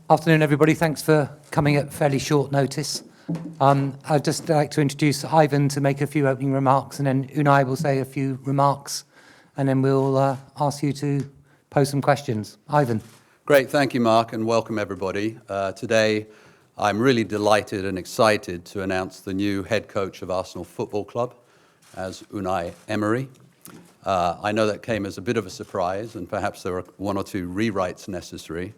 Afternoon, everybody. Thanks for coming at fairly short notice. I'd just like to introduce Ivan to make a few opening remarks, and then Unai will say a few remarks, and then we'll ask you to pose some questions. Ivan. Great, thank you, Mark, and welcome everybody. Today, I'm really delighted and excited to announce the new head coach of Arsenal Football Club as Unai Emery. I know that came as a bit of a surprise, and perhaps there were one or two rewrites necessary.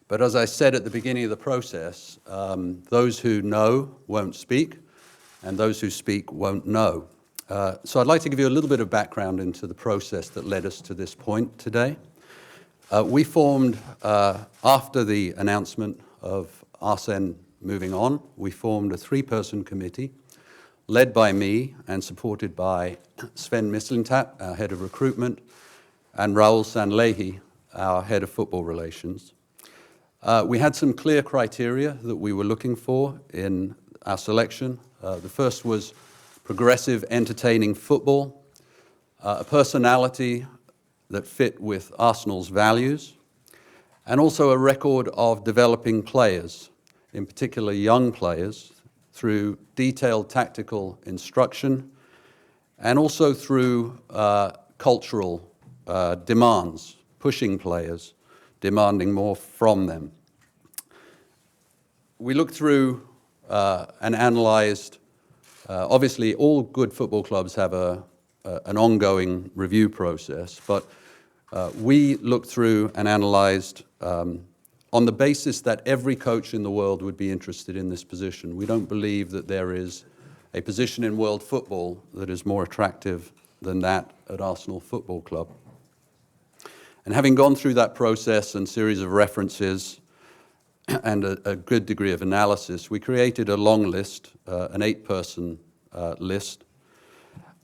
But as I said at the beginning of the process, those who know won't speak, and those who speak won't know. So I'd like to give you a little bit of background into the process that led us to this point today. We formed, after the announcement of Arsene moving on, we formed a three-person committee led by me and supported by Sven Mislintat, our head of recruitment, and Raul Sanlehi, our head of football relations. We had some clear criteria that we were looking for in our selection. The first was progressive, entertaining football, a personality that fit with Arsenal's values, and also a record of developing players, in particular young players, through detailed tactical instruction and also through cultural demands, pushing players, demanding more from them. We looked through and analysed, obviously all good football clubs have an ongoing review process, but we looked through and analysed on the basis that every coach in the world would be interested in this position. We don't believe that there is a position in world football that is more attractive than that at Arsenal Football Club. And having gone through that process and series of references and a good degree of analysis, we created a long list, an 8-person list.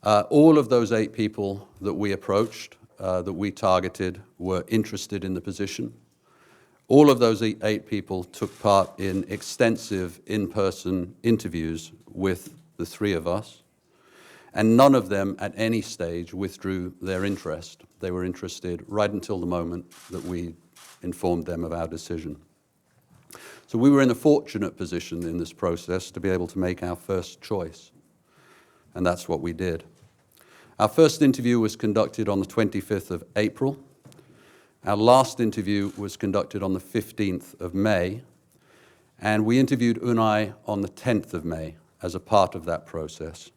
All of those 8 people that we approached, that we targeted, were interested in the position. All of those 8 people took part in extensive in-person interviews with the 3 of us, and none of them at any stage withdrew their interest. They were interested right until the moment that we informed them of our decision. So we were in a fortunate position in this process to be able to make our first choice, and that's what we did. Our first interview was conducted on the 25th of April. Our last interview was conducted on the 15th of May, and we interviewed Unai on the 10th of May as a part of that process.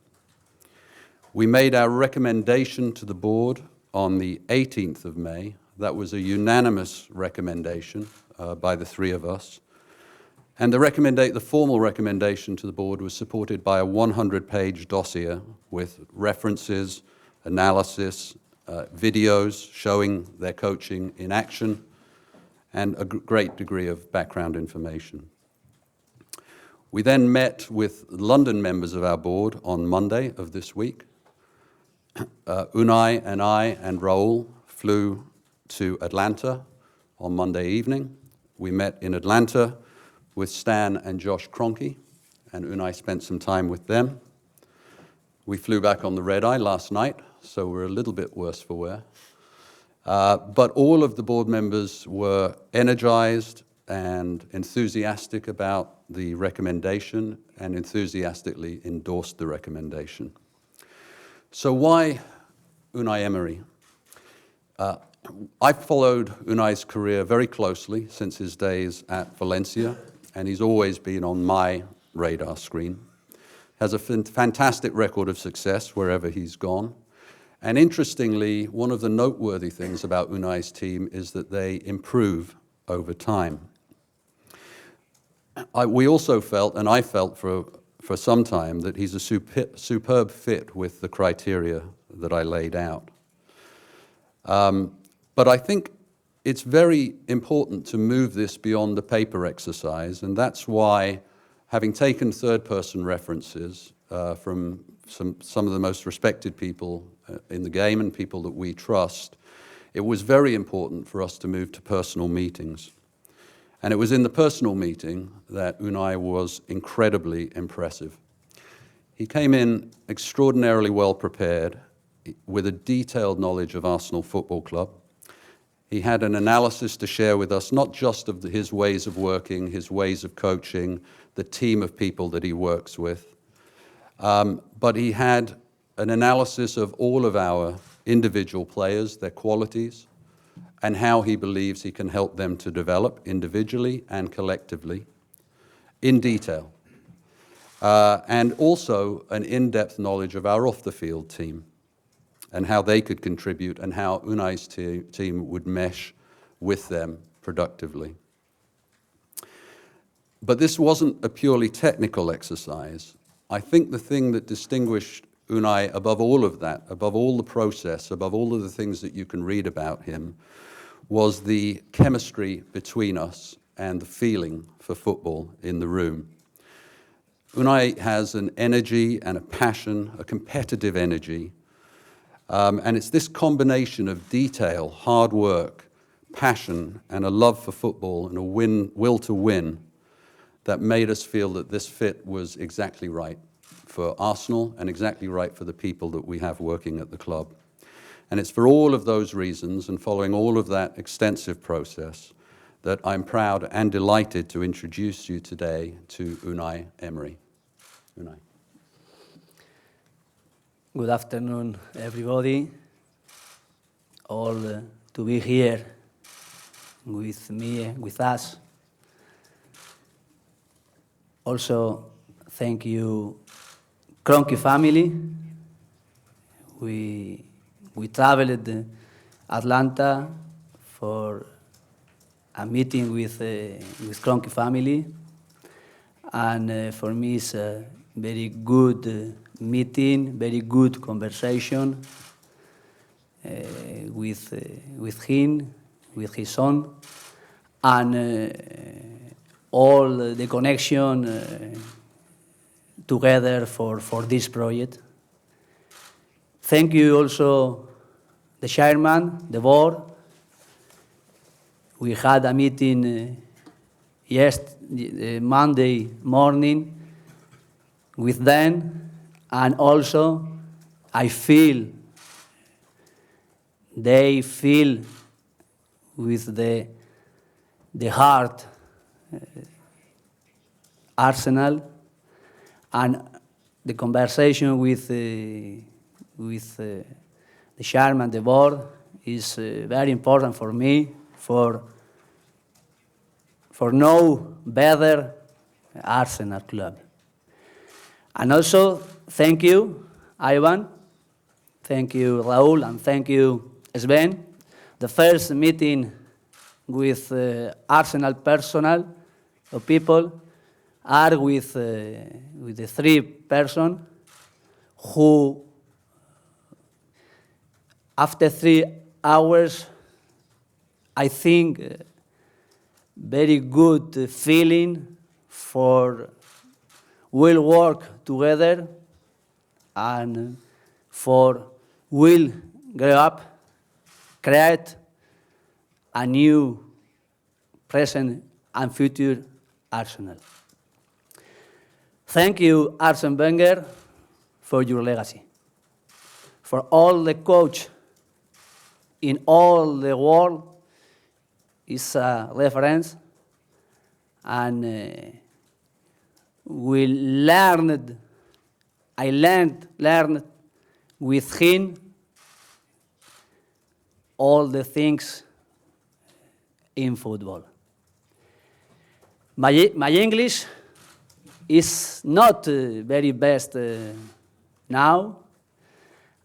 We made our recommendation to the board on the 18th of May. That was a unanimous recommendation by the 3 of us. And the formal recommendation to the board was supported by a 100-page dossier with references, analysis, videos showing their coaching in action, and a great degree of background information. We then met with London members of our board on Monday of this week. Unai and I and Raul flew to Atlanta on Monday evening. We met in Atlanta with Stan and Josh Kroenke, and Unai spent some time with them. We flew back on the red-eye last night, so we're a little bit worse for wear. But all of the board members were energized and enthusiastic about the recommendation and enthusiastically endorsed the recommendation. So why Unai Emery? I've followed Unai's career very closely since his days at Valencia, and he's always been on my radar screen. Has a fantastic record of success wherever he's gone. And interestingly, one of the noteworthy things about Unai's team is that they improve over time. We also felt, and I felt for some time, that he's a superb fit with the criteria that I laid out. But I think it's very important to move this beyond the paper exercise, and that's why, having taken third-person references from some of the most respected people in the game and people that we trust, it was very important for us to move to personal meetings. And it was in the personal meeting that Unai was incredibly impressive. He came in extraordinarily well prepared with a detailed knowledge of Arsenal Football Club. He had an analysis to share with us, not just of his ways of working, his ways of coaching, the team of people that he works with, but he had an analysis of all of our individual players, their qualities, and how he believes he can help them to develop individually and collectively in detail. And also an in-depth knowledge of our off-the-field team and how they could contribute and how Unai's team would mesh with them productively. But this wasn't a purely technical exercise. I think the thing that distinguished Unai above all of that, above all the process, above all of the things that you can read about him, was the chemistry between us and the feeling for football in the room. Unai has an energy and a passion, a competitive energy, and it's this combination of detail, hard work, passion, and a love for football and a will to win that made us feel that this fit was exactly right for Arsenal and exactly right for the people that we have working at the club. And it's for all of those reasons and following all of that extensive process that I'm proud and delighted to introduce you today to Unai Emery. Unai. Good afternoon, everybody. All to be here with me, with us. Also, thank you, Kroenke family. We traveled Atlanta for a meeting with Kroenke family, and for me it's a very good meeting, very good conversation with him, with his son, and all the connection together for this project. Thank you also the chairman, the board. We had a meeting Monday morning with them, and also I feel they feel with the heart Arsenal, and the conversation with the chairman, the board, is very important for me for know better Arsenal club. And also, thank you, Ivan, thank you, Raúl, and thank you, Sven. The first meeting with Arsenal personnel or people are with the three person who, after 3 hours, I think very good feeling for will work together and for will grow up, create a new present and future Arsenal. Thank you, Arsene Wenger, for your legacy, for all the coach in all the world is a reference, and I learned with him all the things in football. My English is not very best now,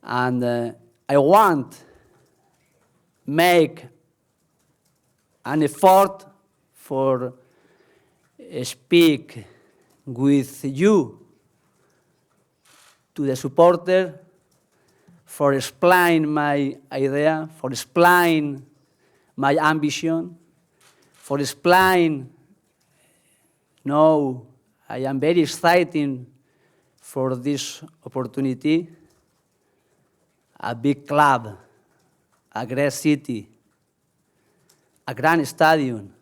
and I want make an effort for speak with you to the supporter, for explain my idea, for explain my ambition, for explain, no, I am very excited for this opportunity, a big club, a great city, a grand stadium,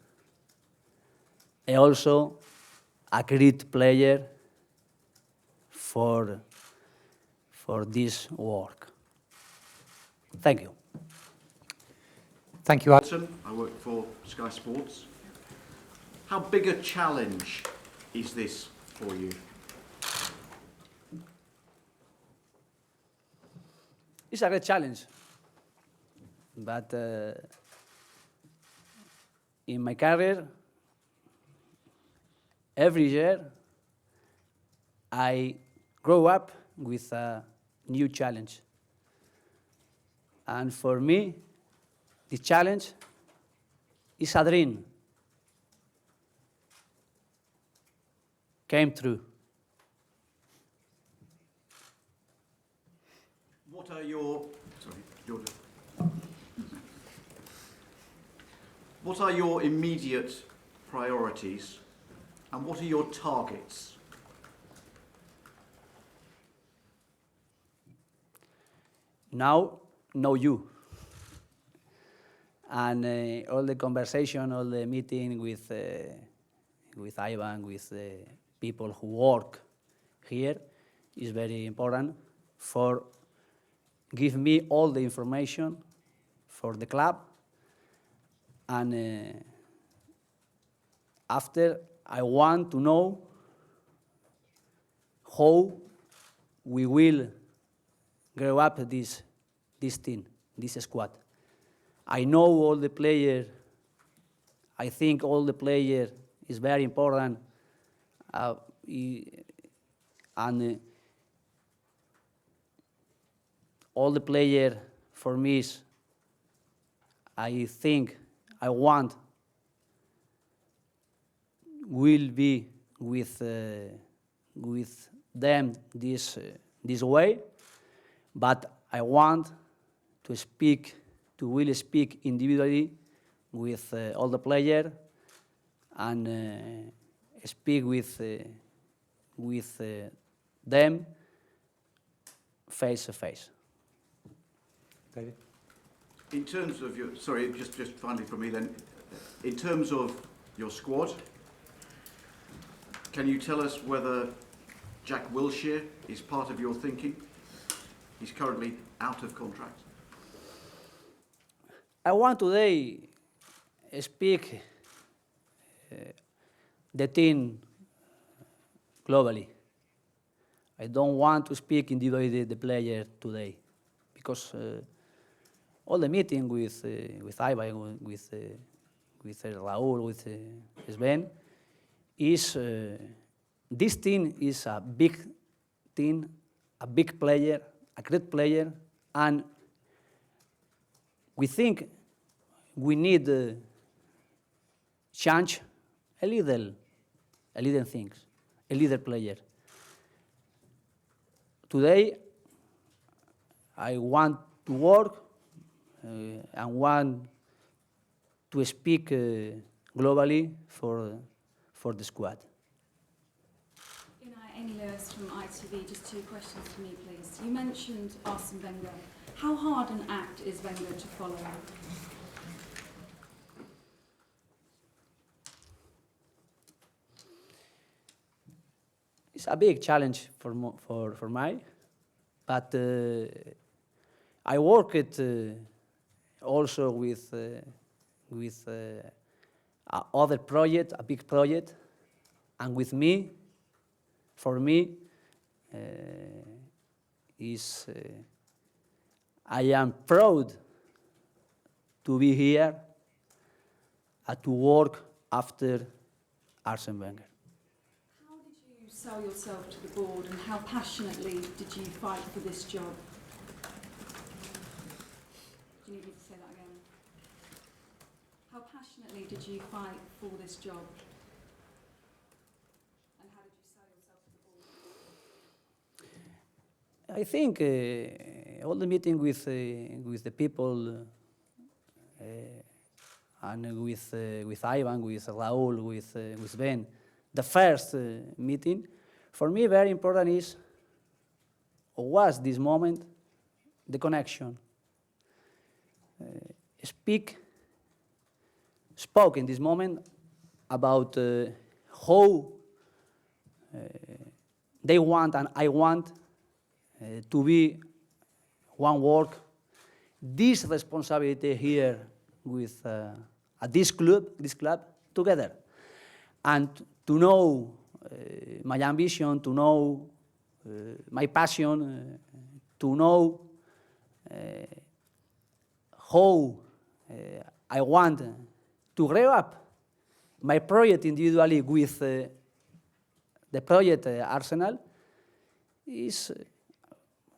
and also a great player for this work. Thank you. Thank you. I work for Sky Sports. How big a challenge is this for you? It's a great challenge, but in my career, every year I grow up with a new challenge. And for me, the challenge is a dream. Came true. What are your... Sorry, Jordan. What are your immediate priorities and what are your targets? Now, know you. And all the conversation, all the meeting with Ivan, with the people who work here is very important for give me all the information for the club. And after, I want to know how we will grow up this team, this squad. I know all the players. I think all the players is very important. And all the players for me is, I think, I want will be with them this way, but I want to speak, to really speak individually with all the players and speak with them face to face. David? In terms of your... Sorry, just finally from me then. In terms of your squad, can you tell us whether Jack Wilshere is part of your thinking? He's currently out of contract. I want today speak the team globally. I don't want to speak individually the player today, because all the meeting with Ivan, with Raúl, with Sven, is this team is a big team, a big player, a great player, and we think we need change a little things, a little player. Today, I want to work and want to speak globally for the squad. Unai Emery from HaytersTV, just two questions for me, please. You mentioned Arsene Wenger. How hard an act is Wenger to follow? It's a big challenge for me, but I worked also with other project, a big project, and with me, for me, I am proud to be here and to work after Arsene Wenger. How did you sell yourself to the board and how passionately did you fight for this job? Do you need me to say that again? How passionately did you fight for this job? And how did you sell yourself to the board? I think all the meeting with the people and with Ivan, with Raúl, with Ben, the first meeting, for me very important is, or was this moment, the connection. Spoke in this moment about how they want and I want to be one work. This responsibility here with this club together, and to know my ambition, to know my passion, to know how I want to grow up my project individually with the project Arsenal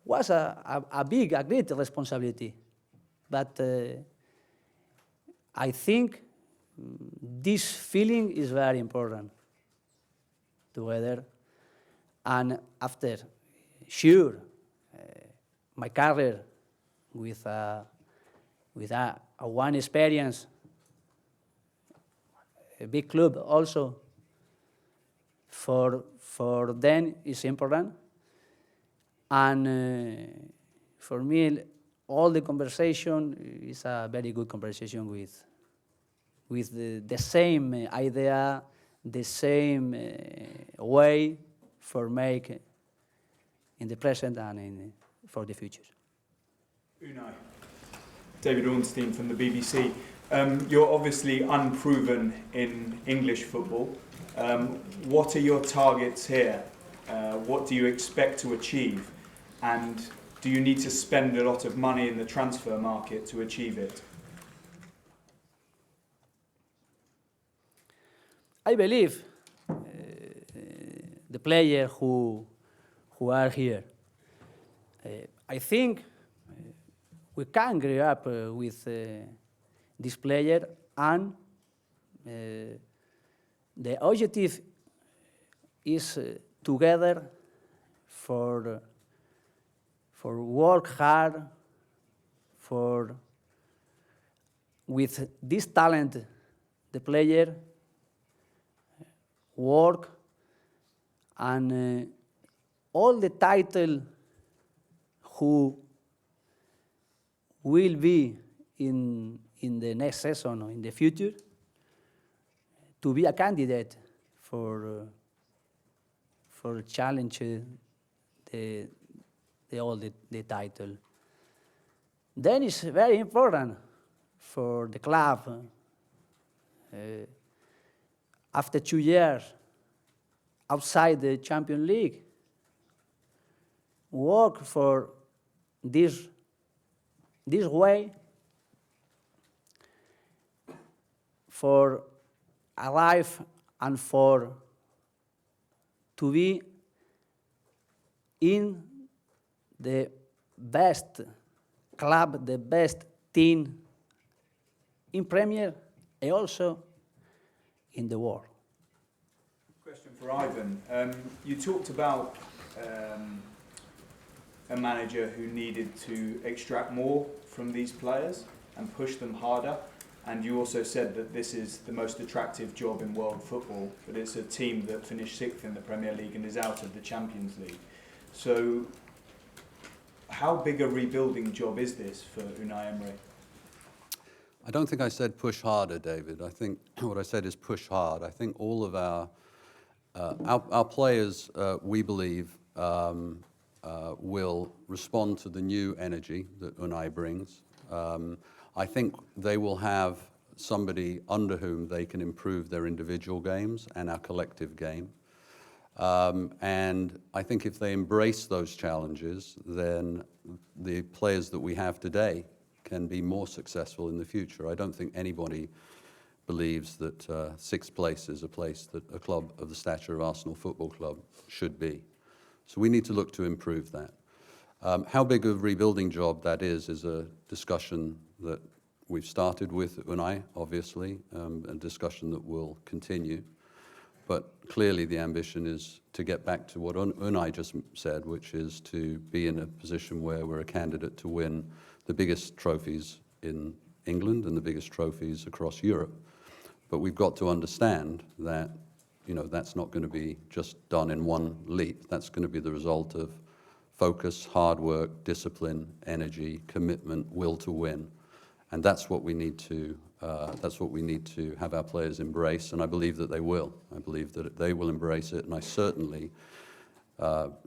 was a great responsibility. But I think this feeling is very important together. And after, sure, my career with a one experience, a big club also, for them is important. And for me, all the conversation is a very good conversation with the same idea, the same way for make in the present and for the future. Unai, David Ornstein from the BBC. You're obviously unproven in English football. What are your targets here? What do you expect to achieve? And do you need to spend a lot of money in the transfer market to achieve it? I believe the players who are here. I think we can grow up with this player, and the objective is together for work hard, for with this talent, the player work, and all the title who will be in the next season or in the future to be a candidate for challenge the title. Then it's very important for the club. After 2 years outside the Champions League, work for this way, for a life and for to be in the best club, the best team in Premier and also in the world. Question for Ivan. You talked about a manager who needed to extract more from these players and push them harder. And you also said that this is the most attractive job in world football, but it's a team that finished 6th in the Premier League and is out of the Champions League. So how big a rebuilding job is this for Unai Emery? I don't think I said push harder, David. I think what I said is push hard. I think all of our players, we believe, will respond to the new energy that Unai brings. I think they will have somebody under whom they can improve their individual games and our collective game. And I think if they embrace those challenges, then the players that we have today can be more successful in the future. I don't think anybody believes that 6th place is a place that a club of the stature of Arsenal Football Club should be. So we need to look to improve that. How big a rebuilding job that is a discussion that we've started with Unai, obviously, a discussion that will continue. But clearly the ambition is to get back to what Unai just said, which is to be in a position where we're a candidate to win the biggest trophies in England and the biggest trophies across Europe. But we've got to understand that, that's not going to be just done in one leap. That's going to be the result of focus, hard work, discipline, energy, commitment, will to win. And that's what we need to have our players embrace, and I believe that they will. I believe that they will embrace it, and I certainly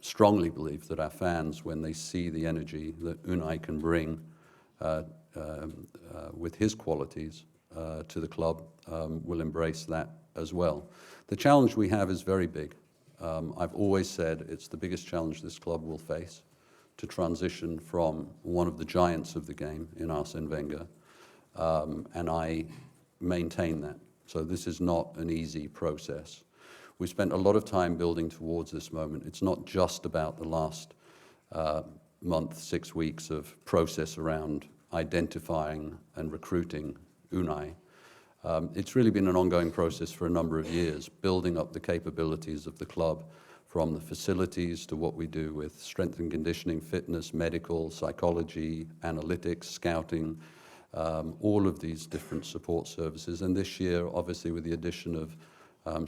strongly believe that our fans, when they see the energy that Unai can bring with his qualities to the club will embrace that as well. The challenge we have is very big. I've always said it's the biggest challenge this club will face, to transition from one of the giants of the game in Arsene Wenger, and I maintain that. So this is not an easy process. We spent a lot of time building towards this moment. It's not just about the last month, 6 weeks of process around identifying and recruiting Unai. It's really been an ongoing process for a number of years, building up the capabilities of the club, from the facilities to what we do with strength and conditioning, fitness, medical, psychology, analytics, scouting, all of these different support services. And this year, obviously, with the addition of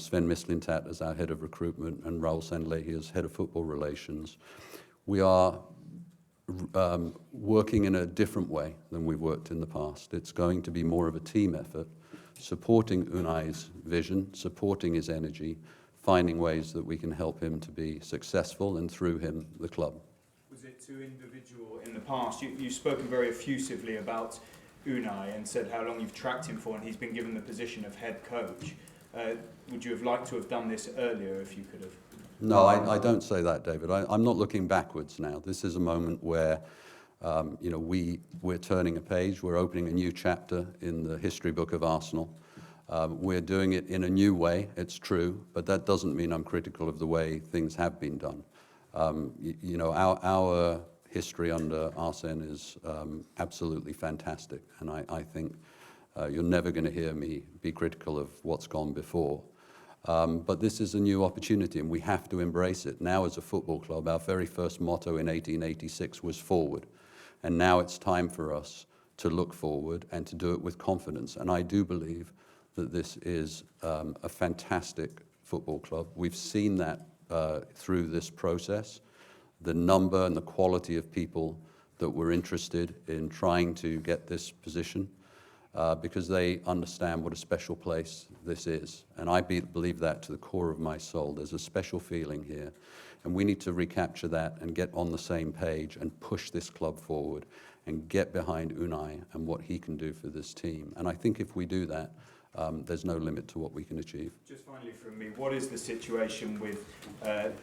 Sven Mislintat as our head of recruitment and Raul Sanlehi as head of football relations, we are working in a different way than we've worked in the past. It's going to be more of a team effort, supporting Unai's vision, supporting his energy, finding ways that we can help him to be successful, and through him, the club. Was it too individual in the past? You've spoken very effusively about Unai and said how long you've tracked him for, and he's been given the position of head coach. Would you have liked to have done this earlier if you could have? No, I don't say that, David. I'm not looking backwards now. This is a moment where we're turning a page. We're opening a new chapter in the history book of Arsenal. We're doing it in a new way, it's true, but that doesn't mean I'm critical of the way things have been done. Our history under Arsene is absolutely fantastic, and I think you're never going to hear me be critical of what's gone before. But this is a new opportunity, and we have to embrace it. Now, as a football club, our very first motto in 1886 was forward, and now it's time for us to look forward and to do it with confidence. And I do believe that this is a fantastic football club. We've seen that through this process, the number and the quality of people that were interested in trying to get this position, because they understand what a special place this is. And I believe that to the core of my soul. There's a special feeling here, and we need to recapture that and get on the same page and push this club forward and get behind Unai and what he can do for this team. And I think if we do that, there's no limit to what we can achieve. Just finally from me, what is the situation with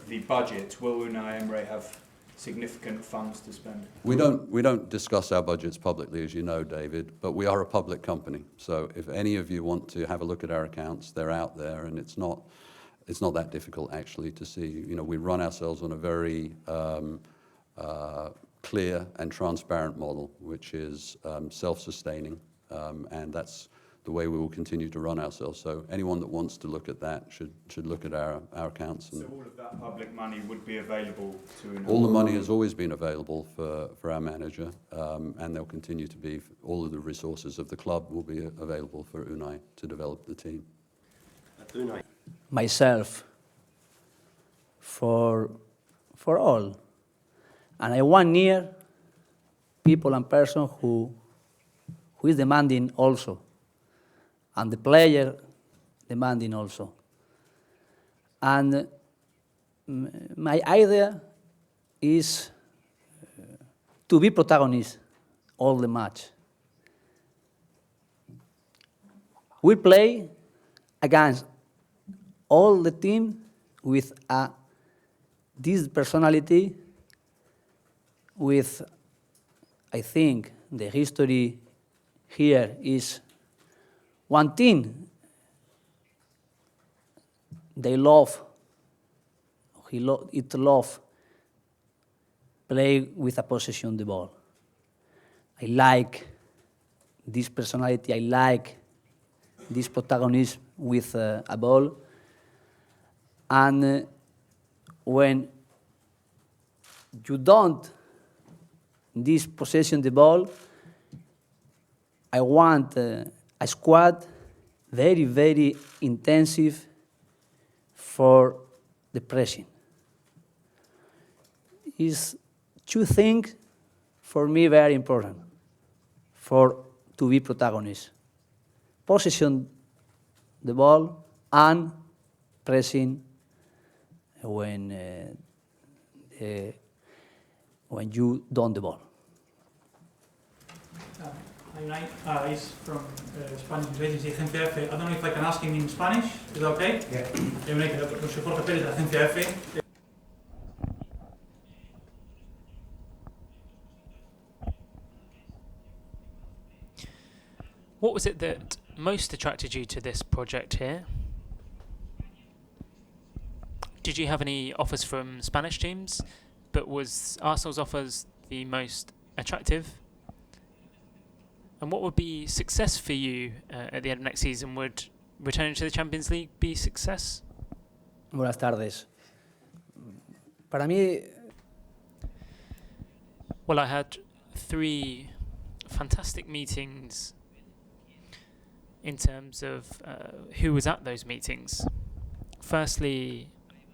the budget? Will Unai Emery have significant funds to spend? We don't discuss our budgets publicly, as you know, David, but we are a public company. So if any of you want to have a look at our accounts, they're out there, and it's not that difficult actually to see. We run ourselves on a very clear and transparent model, which is self-sustaining, and that's the way we will continue to run ourselves. So anyone that wants to look at that should look at our accounts. So all of that public money would be available to Unai? All the money has always been available for our manager, and there'll continue to be. All of the resources of the club will be available for Unai to develop the team. Unai. Myself, for all. And I want near people and person who is demanding also, and the player demanding also. And my idea is to be protagonist all the match. We play against all the team with this personality, with, I think, the history here is one team. They love, play with a possession of the ball. I like this personality, I like this protagonism with a ball. And when you don't this possession the ball, I want a squad very, very intensive for the pressing. Is two things for me very important to be protagonist. Possession the ball and pressing when you don't the ball. Unai is from Spanish news agency Agencia F. I don't know if I can ask him in Spanish. Is that okay? Yeah. José Jorge Pérez de Agencia F. What was it that most attracted you to this project here? Did you have any offers from Spanish teams, but was Arsenal's offers the most attractive? And what would be success for you at the end of next season? Would returning to the Champions League be success? Buenas tardes. Para mí, Well, I had 3 fantastic meetings in terms of who was at those meetings. Firstly,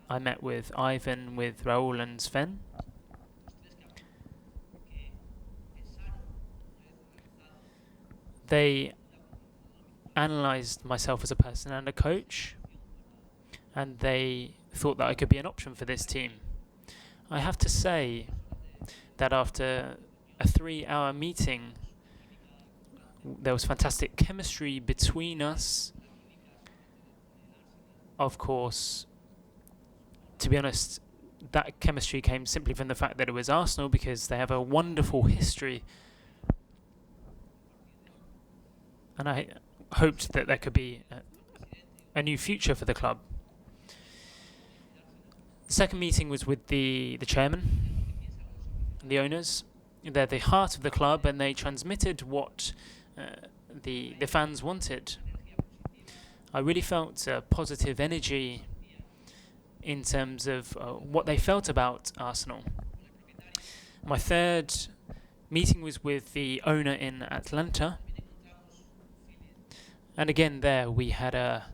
I met with Ivan, with Raul and Sven. They analysed myself as a person and a coach, and they thought that I could be an option for this team. I have to say that after a 3-hour meeting, there was fantastic chemistry between us. Of course, to be honest, that chemistry came simply from the fact that it was Arsenal, because they have a wonderful history. And I hoped that there could be a new future for the club. The second meeting was with the chairman, the owners. They're the heart of the club, and they transmitted what the fans wanted. I really felt positive energy in terms of what they felt about Arsenal. My third meeting was with the owner in Atlanta. And again, there we had a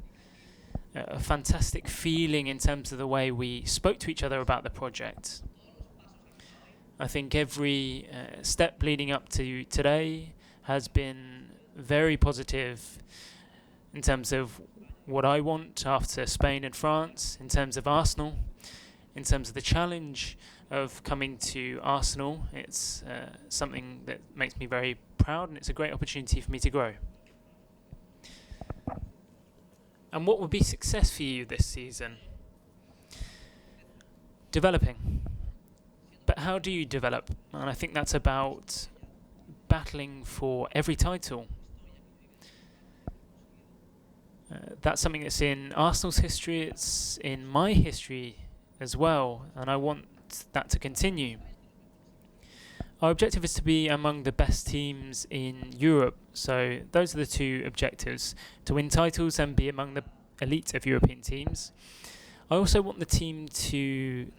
fantastic feeling in terms of the way we spoke to each other about the project. I think every step leading up to today has been very positive in terms of what I want after Spain and France, in terms of Arsenal, in terms of the challenge of coming to Arsenal. It's something that makes me very proud, and it's a great opportunity for me to grow. And what would be success for you this season? Developing. But how do you develop? And I think that's about battling for every title. That's something that's in Arsenal's history, it's in my history as well, and I want that to continue. Our objective is to be among the best teams in Europe, so those are the 2 objectives: to win titles and be among the elite of European teams. I also want the team to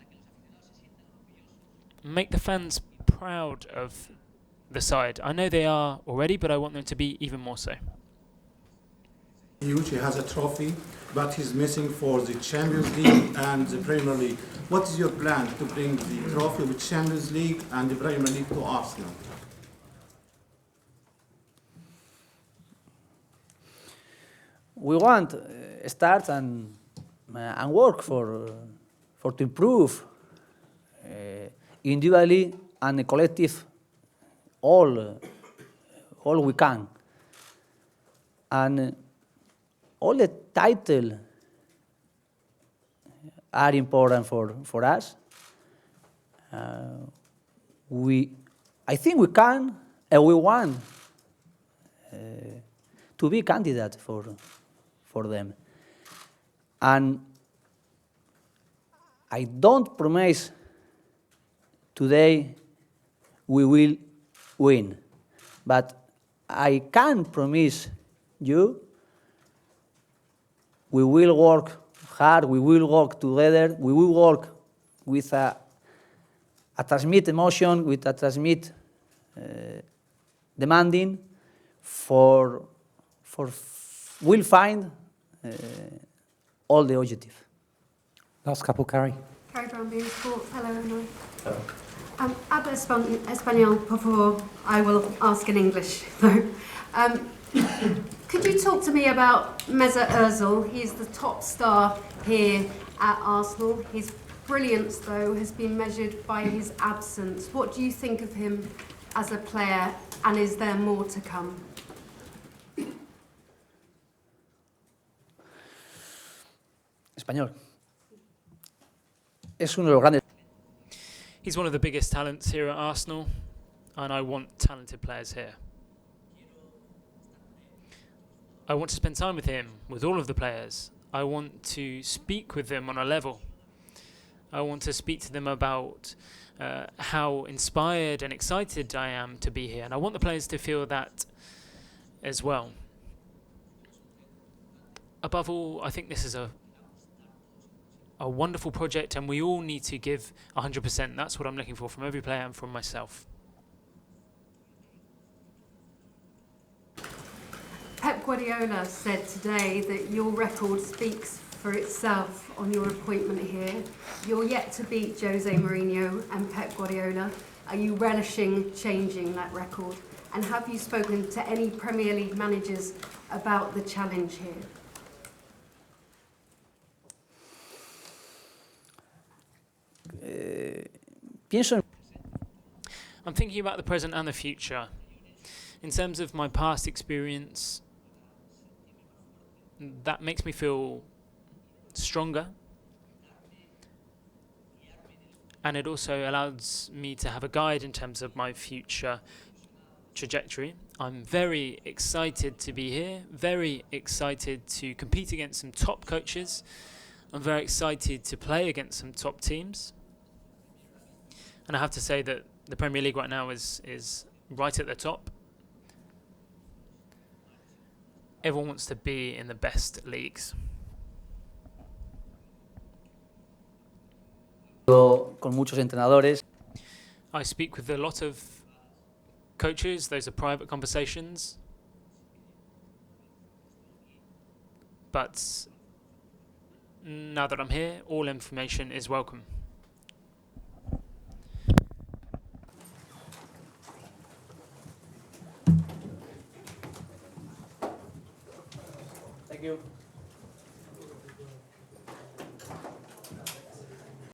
make the fans proud of the side. I know they are already, but I want them to be even more so. He has a trophy, but he's missing for the Champions League and the Premier League. What is your plan to bring the trophy with Champions League and the Premier League to Arsenal? we want start and work for to improve individually and collective all we can, and all the title are important for us. I think we can and we want to be candidate for them. And I don't promise today we will win, but I can promise you we will work hard, we will work together, we will work with a transmit emotion, with a transmit demanding we'll find all the objective. Last couple, Carrie. Carrie Brown, being Sports. Hello, Emma. Hello. Habla español, por favor. I will ask in English, though. Could you talk to me about Mesut Ozil? He's the top star here at Arsenal. His brilliance, though, has been measured by his absence. What do you think of him as a player, and is there more to come? Español. Es uno de los grandes. He's one of the biggest talents here at Arsenal, and I want talented players here. I want to spend time with him, with all of the players. I want to speak with them on a level. I want to speak to them about how inspired and excited I am to be here, and I want the players to feel that as well. Above all, I think this is a wonderful project, and we all need to give 100%. That's what I'm looking for from every player and from myself. Pep Guardiola said today that your record speaks for itself on your appointment here. You're yet to beat Jose Mourinho and Pep Guardiola. Are you relishing changing that record? And have you spoken to any Premier League managers about the challenge here? I'm thinking about the present and the future. In terms of my past experience, that makes me feel stronger, and it also allows me to have a guide in terms of my future trajectory. I'm very excited to be here, very excited to compete against some top coaches. I'm very excited to play against some top teams. And I have to say that the Premier League right now is right at the top. Everyone wants to be in the best leagues. Con muchos entrenadores. I speak with a lot of coaches. Those are private conversations. But now that I'm here, all information is welcome. Thank you.